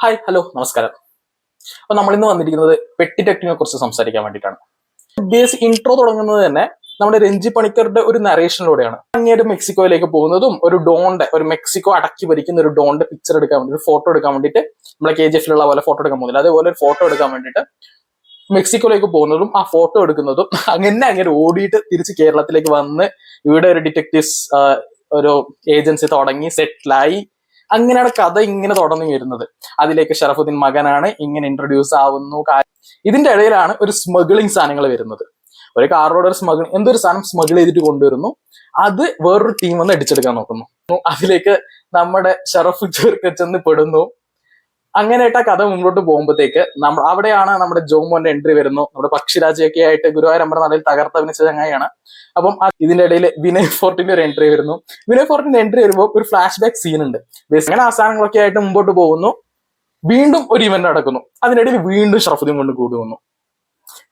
Hi hello നമസ്കാരം. അപ്പൊ നമ്മൾ ഇന്ന് വന്നിരിക്കുന്നത് പെട്ടി ഡിറ്റക്ടീവിനെ കുറിച്ച് സംസാരിക്കാൻ വേണ്ടിയിട്ടാണ്. ബേസിക് ഇൻട്രോ തുടങ്ങുന്നത് തന്നെ നമ്മുടെ രഞ്ജി പണിക്കരുടെ ഒരു നറേഷനിലൂടെയാണ്. അങ്ങേര് മെക്സിക്കോയിലേക്ക് പോകുന്നതും ഒരു മെക്സിക്കോ അടക്കി ഭരിക്കുന്ന ഒരു ഡോണിന്റെ പിക്ചർ എടുക്കാൻ വേണ്ടി, ഒരു ഫോട്ടോ എടുക്കാൻ വേണ്ടിയിട്ട്, നമ്മളെ KGF പോലെ ഫോട്ടോ എടുക്കാൻ പോകുന്നില്ല, അതേപോലെ ഒരു ഫോട്ടോ എടുക്കാൻ വേണ്ടിയിട്ട് മെക്സിക്കോയിലേക്ക് പോകുന്നതും ആ ഫോട്ടോ എടുക്കുന്നതും അങ്ങനെ ഓടിയിട്ട് തിരിച്ച് കേരളത്തിലേക്ക് വന്ന് ഇവിടെ ഒരു ഡിറ്റക്ടീവ്സ് ഒരു ഏജൻസി തുടങ്ങി സെറ്റിലായി. അങ്ങനെയാണ് കഥ ഇങ്ങനെ തുടങ്ങി വരുന്നത്. അതിലേക്ക് ഷറഫുദ്ദീൻ മകനാണ് ഇങ്ങനെ ഇൻട്രൊഡ്യൂസ് ആവുന്നു. ഇതിന്റെ ഇടയിലാണ് ഒരു സ്മഗ്ലിംഗ് സാധനങ്ങൾ വരുന്നത്. ഒരു കാറിലൂടെ ഒരു എന്തൊരു സാധനം സ്മഗിൾ ചെയ്തിട്ട് കൊണ്ടുവരുന്നു. അത് വേറൊരു ടീം വന്ന് അടിച്ചെടുക്കാൻ നോക്കുന്നു. അതിലേക്ക് നമ്മുടെ ഷറഫ് ചെന്ന് പെടുന്നു. അങ്ങനെയായിട്ട് ആ കഥ മുന്നോട്ട് പോകുമ്പോഴത്തേക്ക് അവിടെയാണ് നമ്മുടെ ജോമോന്റെ എൻട്രി വരുന്നു. നമ്മുടെ പക്ഷിരാജയൊക്കെ ആയിട്ട് ഗുരുവായൂരമ്പല നടയിൽ തകർത്തഭിനയിച്ച ചങ്ങായിയാണ്. അപ്പം ഇതിന്റെ ഇടയിൽ വിനയ് ഫോർട്ടിന്റെ ഒരു എൻട്രി വരുന്നു. വിനയ് ഫോർട്ടിന്റെ എൻട്രി വരുമ്പോൾ ഒരു ഫ്ലാഷ് ബാക്ക് സീൻ ഉണ്ട്. അങ്ങനെ ആ സാധനങ്ങളൊക്കെ ആയിട്ട് മുമ്പോട്ട് പോകുന്നു. വീണ്ടും ഒരു ഇവന്റ് നടക്കുന്നു. അതിനിടയിൽ വീണ്ടും ഷറഫുദ്ദീൻ കൊണ്ട് കൂടുന്നു.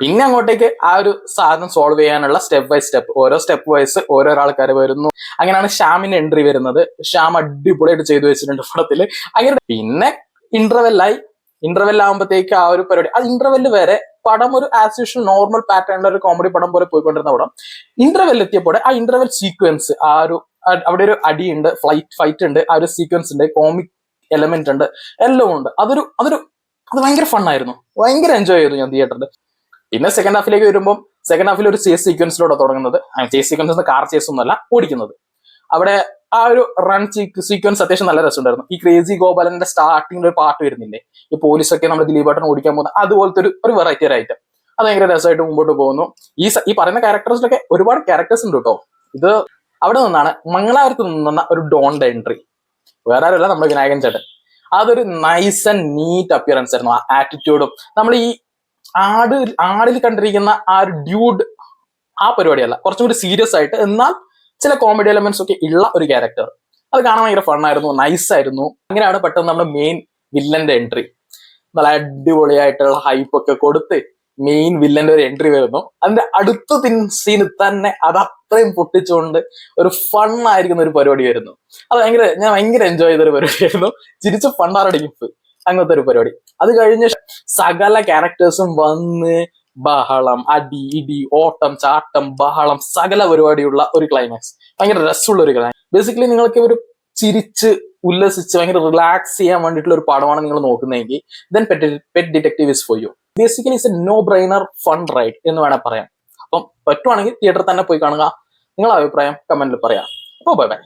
പിന്നെ അങ്ങോട്ടേക്ക് ആ ഒരു സാധനം സോൾവ് ചെയ്യാനുള്ള സ്റ്റെപ്പ് ബൈ സ്റ്റെപ്പ്, ഓരോ സ്റ്റെപ്പ് വൈസ് ഓരോ ആൾക്കാർ വരുന്നു. അങ്ങനെയാണ് ഷ്യാമിന്റെ എൻട്രി വരുന്നത്. ഷ്യാം അടിപൊളിയായിട്ട് ചെയ്തു വെച്ചിട്ടുണ്ട് പടത്തില്. അങ്ങനെ പിന്നെ ഇന്റർവെൽ ആകുമ്പോഴത്തേക്ക് ആ ഒരു പരിപാടി, അത് ഇന്റർവെല് വരെ പടം ഒരു ആസ് യൂഷ്വൽ നോർമൽ പാറ്റേണിലെ ഒരു കോമഡി പടം പോലെ പോയിക്കൊണ്ടിരുന്ന പടം ഇന്റർവെൽ എത്തിയപ്പോൾ ആ ഇന്റർവെൽ സീക്വൻസ്, അവിടെ ഒരു അടിയുണ്ട്, ഫൈറ്റ് ഉണ്ട്, ആ ഒരു സീക്വൻസ് ഉണ്ട്, കോമിക് എലമെന്റ് ഉണ്ട്, എല്ലാം ഉണ്ട്. അത് ഭയങ്കര ഫണ്ണായിരുന്നു. ഭയങ്കര എൻജോയ് ചെയ്തു ഞാൻ തിയേറ്ററിൽ. പിന്നെ സെക്കൻഡ് ഹാഫിലേക്ക് വരുമ്പോൾ സെക്കൻഡ് ഹാഫിൽ ഒരു ചേസ് സീക്വൻസിലൂടെ തുടങ്ങുന്നത്. ചേസ് സീക്വൻസ് കാർ ചേസ് ഒന്നുമല്ല, ഓടിക്കുന്നത്. അവിടെ ആ ഒരു റൺ സീക്വൻസ് അത്യാവശ്യം നല്ല രസമുണ്ടായിരുന്നു. ഈ ക്രേസി ഗോപാലന്റെ സ്റ്റാർട്ടിംഗിൽ ഒരു പാട്ട് വരുന്നില്ലേ, ഈ പോലീസൊക്കെ നമ്മുടെ ദിലീപേട്ടൻ ഓടിക്കാൻ പോകുന്ന അതുപോലത്തെ ഒരു വെറൈറ്റി ഐറ്റം. അത് ഭയങ്കര രസമായിട്ട് മുമ്പോട്ട് പോകുന്നു. ഈ പറയുന്ന ക്യാരക്ടേഴ്സിലൊക്കെ ഒരുപാട് ക്യാരക്ടേഴ്സ് ഉണ്ട് കേട്ടോ. ഇത് അവിടെ നിന്നാണ് മംഗളാപുരത്ത് നിന്ന ഒരു ഡോണിന്റെ എൻട്രി. വേറെ ആരുമല്ല, നമ്മുടെ വിനായകൻ ചേട്ടൻ. അതൊരു നൈസ് ആൻഡ് നീറ്റ് അപ്പിയറൻസ് ആയിരുന്നു. ആ ആറ്റിറ്റ്യൂഡും നമ്മൾ ഈ ആടിൽ കണ്ടിരിക്കുന്ന ആ ഒരു ഡ്യൂഡ് ആ പരിപാടിയല്ല, കുറച്ചും കൂടി സീരിയസ് ആയിട്ട് എന്നാൽ ചില കോമഡി എലമെന്റ്സ് ഒക്കെ ഉള്ള ഒരു ക്യാരക്ടർ. അത് കാണാൻ ഭയങ്കര ഫണ്ണായിരുന്നു, നൈസ് ആയിരുന്നു. അങ്ങനെയാണ് പെട്ടെന്ന് നമ്മുടെ മെയിൻ വില്ലന്റെ എൻട്രി. നല്ല അടിപൊളിയായിട്ടുള്ള ഹൈപ്പ് ഒക്കെ കൊടുത്ത് മെയിൻ വില്ലന്റെ ഒരു എൻട്രി വരുന്നു. അതിന്റെ അടുത്ത സീന് തന്നെ അത് അത്രയും പൊട്ടിച്ചുകൊണ്ട് ഒരു ഫണ്ണായിരിക്കുന്ന ഒരു പരിപാടി വരുന്നു. അത് ഞാൻ ഭയങ്കര എൻജോയ് ചെയ്തൊരു പരിപാടിയായിരുന്നു. ചിരിച്ച് ഫണ്ണാറടിപ്പ് അങ്ങനത്തെ ഒരു പരിപാടി. അത് കഴിഞ്ഞ് സകല ക്യാരക്ടേഴ്സും വന്ന് ബഹളം, അടി, ഇടി, ഓട്ടം, ചാട്ടം, ബഹളം, സകല പരിപാടിയുള്ള ഒരു ക്ലൈമാക്സ്. ഭയങ്കര രസമുള്ള ഒരു ക്ലൈമാക്സ്. ബേസിക്കലി നിങ്ങൾക്ക് ഒരു ചിരിച്ച് ഉല്ലസിച്ച് ഭയങ്കര റിലാക്സ് ചെയ്യാൻ വേണ്ടിയിട്ടുള്ള ഒരു പടമാണ് നിങ്ങൾ നോക്കുന്നതെങ്കിൽ then pet detective is for you. Basically it's a no brainer fun ride എന്ന് വേണേൽ പറയാം. അപ്പം പറ്റുവാണെങ്കിൽ തിയേറ്ററിൽ തന്നെ പോയി കാണുക. നിങ്ങളുടെ അഭിപ്രായം കമന്റിൽ പറയാം. അപ്പോൾ ബൈ ബൈ.